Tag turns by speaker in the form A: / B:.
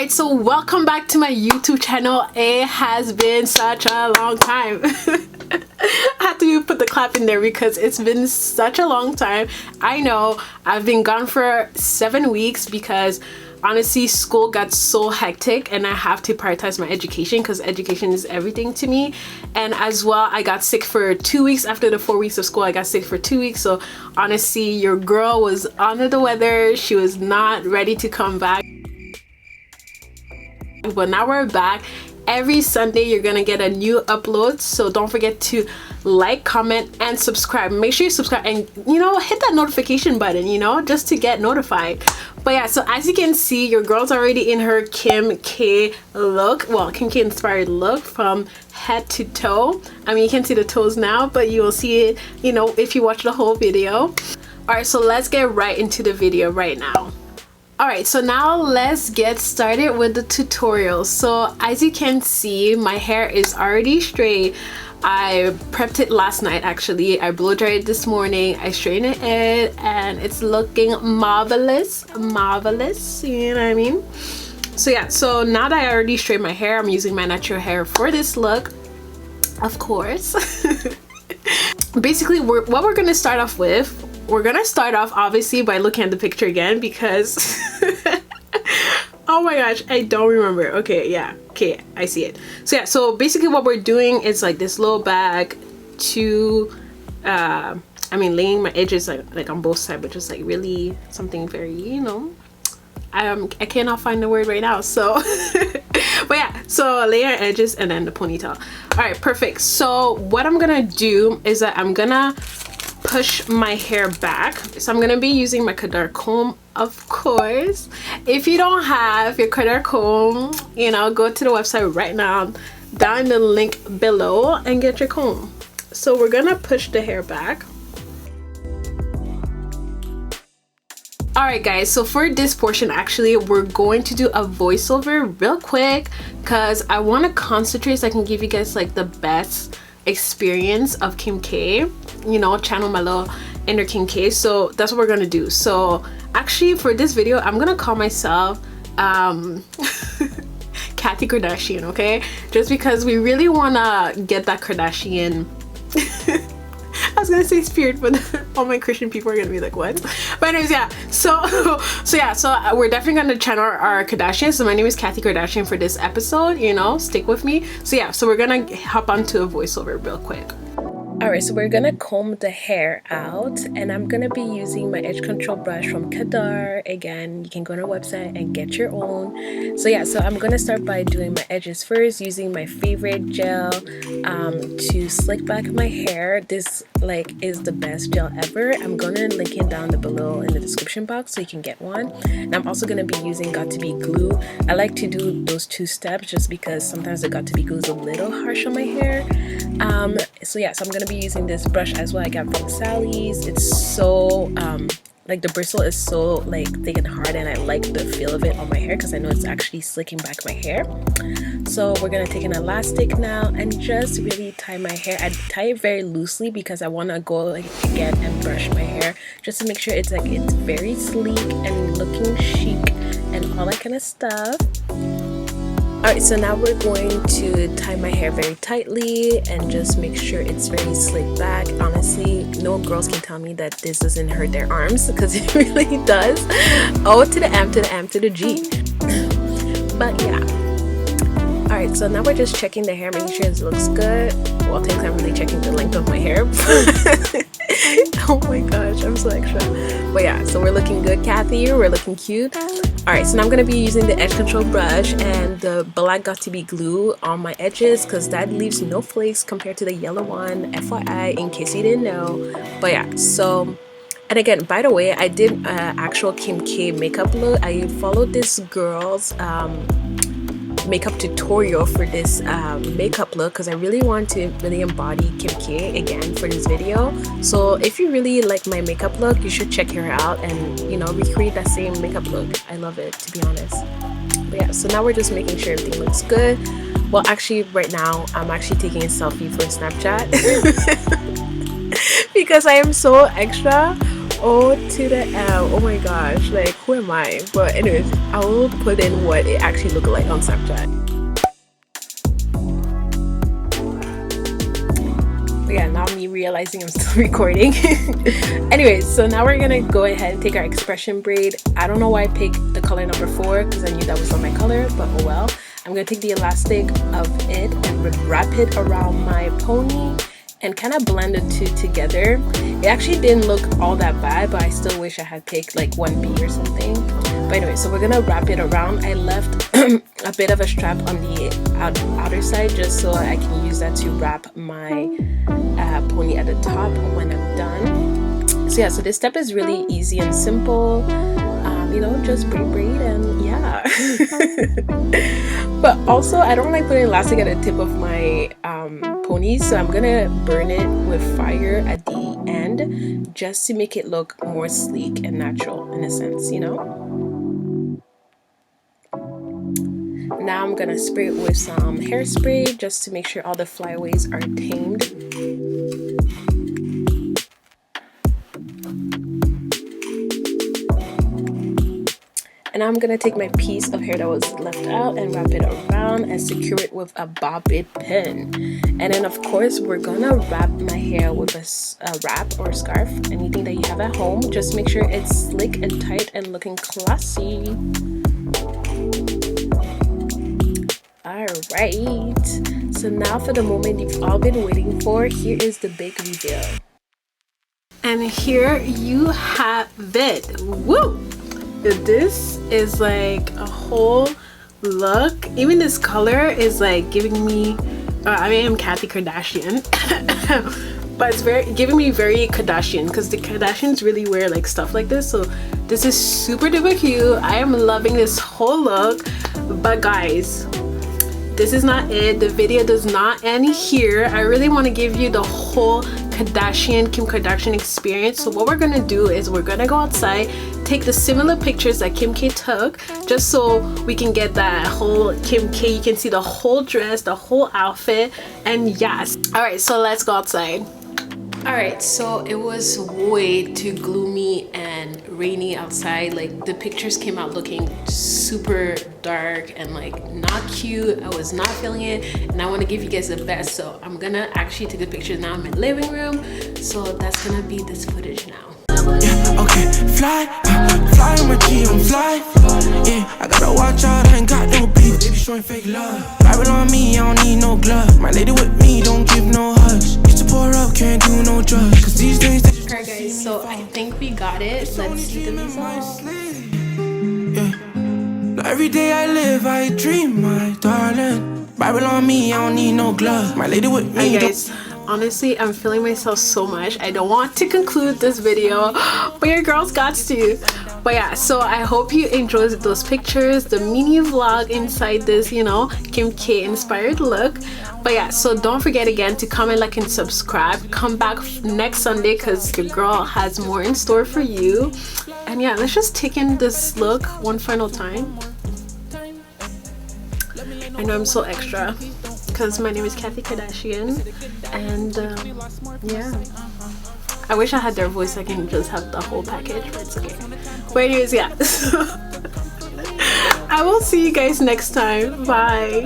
A: Alright, so welcome back to my YouTube channel. It has been such a long time. I had to put the clap in there because it's been such a long time. I know I've been gone for 7 weeks because honestly school got so hectic and I have to prioritize my education because education is everything to me. And as well, I got sick for 2 weeks. After the 4 weeks of school, I got sick for 2 weeks. So honestly, your girl was under the weather. She was not ready to come back. But now we're back. Every Sunday you're gonna get a new upload, so don't forget to like, comment, and subscribe. Make sure you subscribe and hit that notification button, just to get notified. But yeah, so as you can see, your girl's already in her Kim K look, well, Kim K inspired look from head to toe. I mean, you can't see the toes now, but you will see it if you watch the whole video. All right, so let's get right into the video right now. Alright, so now let's get started with the tutorial. So as you can see, my hair is already straight. I prepped it last night actually. I blow dried it this morning. I straightened it and it's looking marvelous. Marvelous, you know what I mean? So yeah, so now that I already straightened my hair, I'm using my natural hair for this look, of course. Basically, what we're gonna start off with, we're gonna start off obviously by looking at the picture again because oh my gosh, I don't remember. Okay, yeah, okay, I see it. So yeah, so basically what we're doing is like this little bag to laying my edges like on both sides, which is like really something very, I cannot find the word right now, so but yeah, so layer edges and then the ponytail. All right, perfect. So what I'm gonna do is that I'm gonna push my hair back. So I'm gonna be using my Kyra comb, of course. If you don't have your Kyra comb, go to the website right now, down in the link below, and get your comb. So we're gonna push the hair back. Alright guys, so for this portion actually we're going to do a voiceover real quick because I want to concentrate so I can give you guys like the best experience of Kim K, channel my little inner Kim K. So that's what we're gonna do. So actually for this video I'm gonna call myself Kyra Kardashian, okay? Just because we really wanna get that Kardashian I was gonna say spirit, but all my Christian people are gonna be like, what? But anyways, yeah, so we're definitely gonna channel our Kardashians. So my name is Kyra Kardashian for this episode, stick with me. So yeah, so we're gonna hop onto a voiceover real quick. Alright, so we're gonna comb the hair out and I'm gonna be using my edge control brush from Kadar. Again, you can go on our website and get your own. So yeah, so I'm gonna start by doing my edges first using my favorite gel to slick back my hair. This is the best gel ever. I'm gonna link it down below in the description box so you can get one. And I'm also gonna be using Got To Be glue. I like to do those 2 steps just because sometimes the Got To Be glue is a little harsh on my hair. So yeah, so I'm gonna be using this brush as well. I got from Sally's. It's so the bristle is so thick and hard, and I like the feel of it on my hair because I know it's actually slicking back my hair. So we're gonna take an elastic now and just really tie my hair. I tie it very loosely because I want to go again and brush my hair just to make sure it's very sleek and looking chic and all that kind of stuff. Alright, so now we're going to tie my hair very tightly and just make sure it's very slick back. Honestly, no girls can tell me that this doesn't hurt their arms because it really does. O to the M to the M to the G. But yeah. Alright, so now we're just checking the hair, making sure it looks good. Well, technically I'm really checking the length of my hair. Oh my gosh, I'm so extra. But yeah, so we're looking good, Kathy. We're looking cute. Alright, so now I'm going to be using the edge control brush and the black Got To Be glue on my edges because that leaves no flakes compared to the yellow one, FYI, in case you didn't know. But yeah, so, and again, by the way, I did actual Kim K makeup look. I followed this girl's makeup tutorial for this makeup look because I really want to really embody Kim K again for this video. So if you really like my makeup look, you should check her out and recreate that same makeup look. I love it, to be honest. But yeah, so now we're just making sure everything looks good. Well, actually right now I'm actually taking a selfie for Snapchat because I am so extra. O to the M. Oh my gosh, like who am I? But anyways, I will put in what it actually looked like on Snapchat. But yeah, now me realizing I'm still recording. Anyways, so now we're gonna go ahead and take our expression braid. I don't know why I picked the color number 4 because I knew that was not my color, but oh well. I'm gonna take the elastic of it and wrap it around my pony and kind of blend the two together. It actually didn't look all that bad, but I still wish I had picked like 1B or something. But anyway, so we're gonna wrap it around. I left a bit of a strap on the outer side just so I can use that to wrap my pony at the top when I'm done. So yeah, so this step is really easy and simple. You know, just braid and yeah. But also I don't like putting elastic at the tip of my pony, so I'm gonna burn it with fire at the end just to make it look more sleek and natural in a sense, you know. Now I'm gonna spray it with some hairspray just to make sure all the flyaways are tamed. And I'm gonna take my piece of hair that was left out and wrap it around and secure it with a bobby pin. And then of course we're gonna wrap my hair with a wrap or scarf, anything that you have at home. Just make sure it's slick and tight and looking classy. Alright, so now for the moment you've all been waiting for. Here is the big reveal. And here you have it. Woo! This is like a whole look. Even this color is like giving me I mean, I'm Kathy Kardashian but it's giving me very Kardashian, because the Kardashians really wear like stuff like this. So this is super duper cute. I am loving this whole look. But guys, this is not it. The video does not end here. I really want to give you the whole Kim Kardashian experience. So what we're gonna do is we're gonna go outside, take the similar pictures that Kim K took, just so we can get that whole Kim K. You can see the whole dress, the whole outfit, and yes. All right, so let's go outside. All right, so it was way too gloomy and rainy outside. Like the pictures came out looking super dark and like not cute. I was not feeling it, and I want to give you guys the best. So I'm gonna actually take the pictures now in my living room. So that's gonna be this footage now.
B: Yeah, okay, fly on my G, I'm fly. Yeah, I gotta watch out, I ain't got no beef. They be showing fake love. Bible on me, I don't need no glove. My lady with me, don't give no hugs. Used to pour up, can't do no drugs. Cause these days they just.
A: Alright guys, so I think we got it. Let's see the result.
B: Yeah. Every day I live, I dream, my darling. Bible on me, I don't need no glove. My lady with me.
A: Hi guys, honestly, I'm feeling myself so much. I don't want to conclude this video, but your girls got to. But yeah, so I hope you enjoyed those pictures, the mini vlog inside this, you know, Kim K inspired look. But yeah, so don't forget again to comment, like, and subscribe. Come back next Sunday because your girl has more in store for you. And yeah, let's just take in this look one final time. I know I'm so extra because my name is Kathy Kardashian, and yeah, I wish I had their voice. I can just have the whole package, but it's okay. But anyways, yeah, I will see you guys next time. Bye.